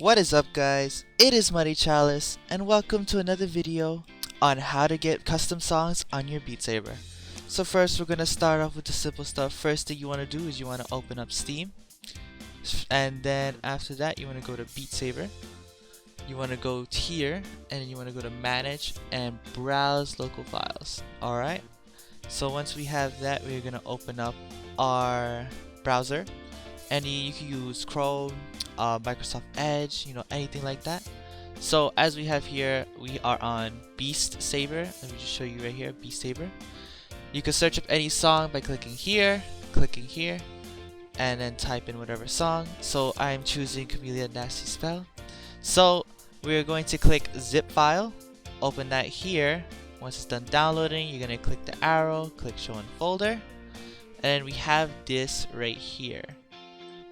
What is up, guys? It is Muddy Chalice and welcome to another video on how to get custom songs on your Beat Saber. So first we're going to start off with the simple stuff. First thing you want to do is you want to open up Steam, and then after that you want to go to Beat Saber. You want to go here and then you want to go to manage and browse local files. Alright, so once we have that, we're going to open up our browser. You can use Chrome, Microsoft Edge, anything like that. So as we have here, we are on Beast Saber. Let me just show you right here, Beast Saber. You can search up any song by clicking here, and then type in whatever song. So I'm choosing Chameleon Nasty Spell. So we're going to click zip file, open that here. Once it's done downloading, you're going to click the arrow, click show in folder, and then we have this right here.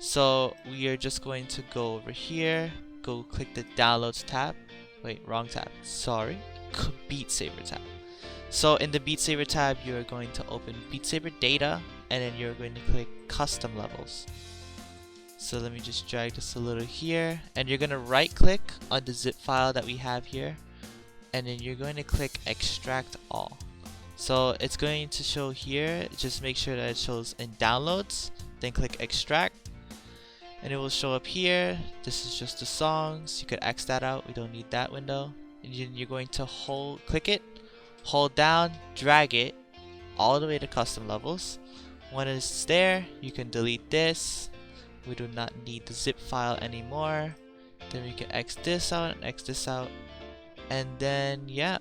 So we are just going to go over here, go click the downloads tab. Wait, wrong tab, sorry, Beat Saber tab. So in the Beat Saber tab, you're going to open Beat Saber data, and then you're going to click custom levels. So let me just drag this a little here, and you're going to right click on the zip file that we have here, and then you're going to click extract all. So it's going to show here, just make sure that it shows in downloads, then click extract, and it will show up here. This is just the songs. You could X that out, we don't need that window. And you're going to click it, hold down, drag it all the way to custom levels. When it's there, you can delete this. We do not need the zip file anymore. Then we can X this out and X this out. And then yeah,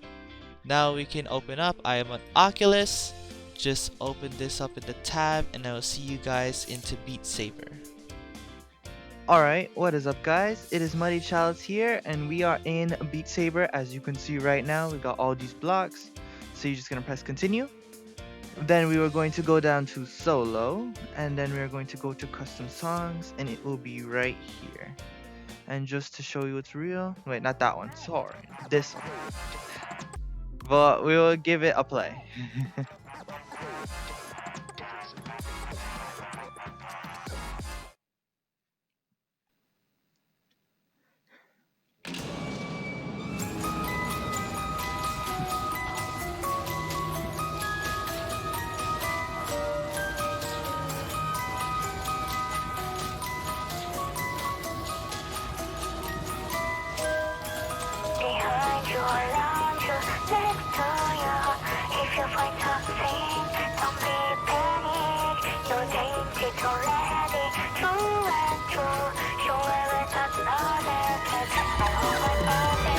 now we can open up. I am on Oculus. Just open this up in the tab and I will see you guys into Beat Saber. Alright, what is up, guys? It is Muddy Chalice here, and we are in Beat Saber. As you can see right now, we got all these blocks. So you're just going to press continue. Then we were going to go down to solo, and then we're going to go to custom songs, and it will be right here. And just to show you it's real, wait, not that one, sorry, this one. But we will give it a play. Behind you, around you, next to you. If you find something, don't be panic. You take it already, true and true. You will not notice it. I hold my body.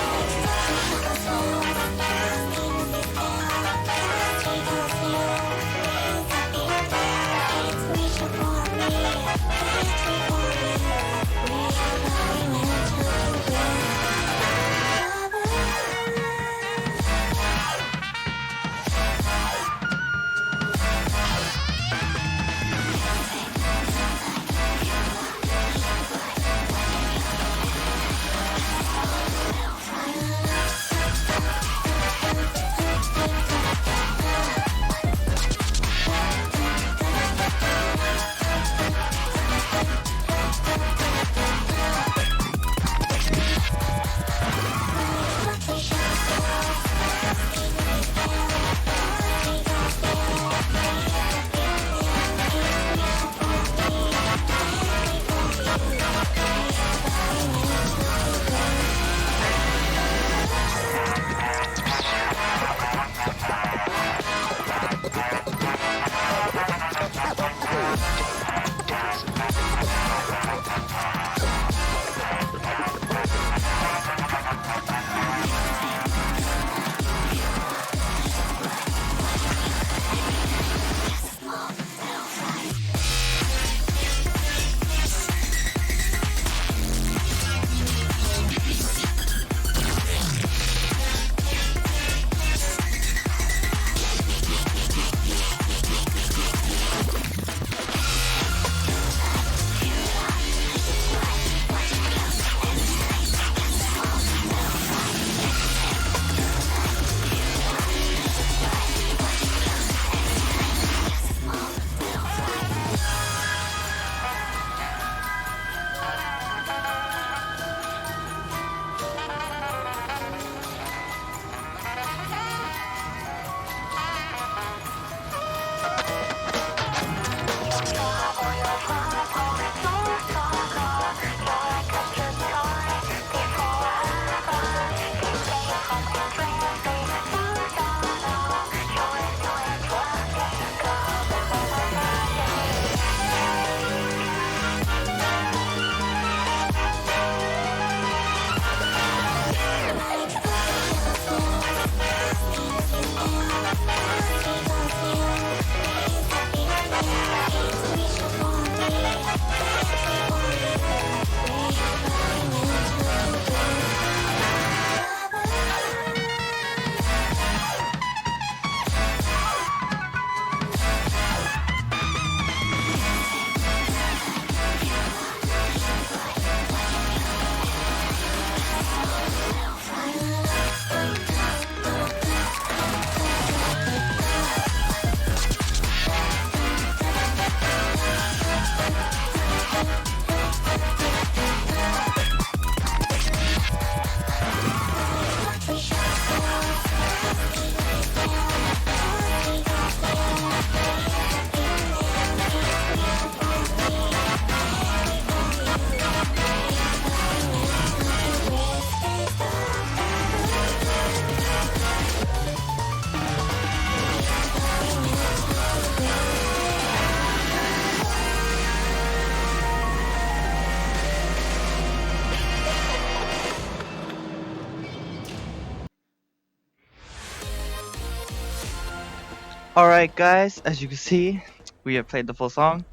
Alright guys, as you can see, we have played the full song.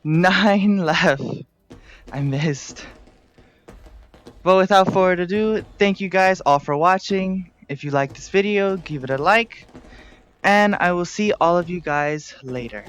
9 left. I missed. But without further ado, thank you guys all for watching. If you like this video, give it a like. And I will see all of you guys later.